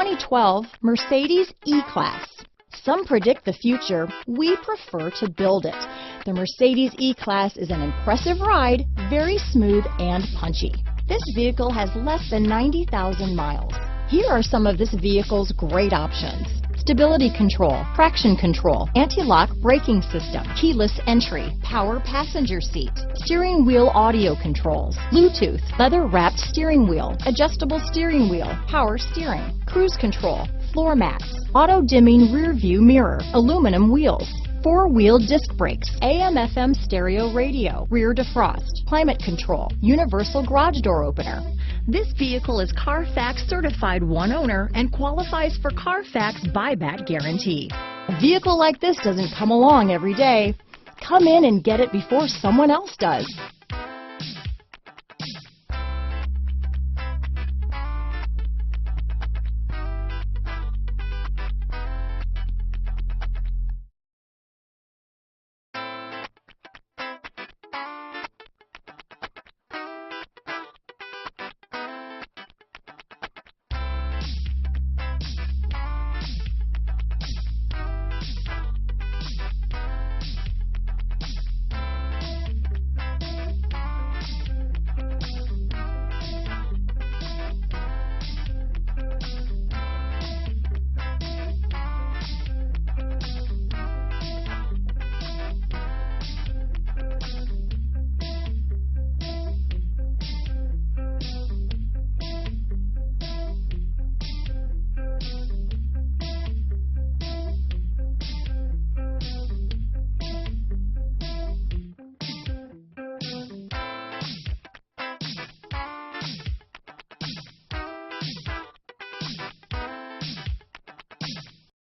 2012 Mercedes E-Class. Some predict the future. We prefer to build it. The Mercedes E-Class is an impressive ride, very smooth and punchy. This vehicle has less than 90,000 miles. Here are some of this vehicle's great options: stability control, traction control, anti-lock braking system, keyless entry, power passenger seat, steering wheel audio controls, Bluetooth, leather-wrapped steering wheel, adjustable steering wheel, power steering, cruise control, floor mats, auto-dimming rear view mirror, aluminum wheels, four-wheel disc brakes, AM/FM stereo radio, rear defrost, climate control, universal garage door opener. This vehicle is Carfax certified one owner and qualifies for Carfax buyback guarantee. A vehicle like this doesn't come along every day. Come in and get it before someone else does.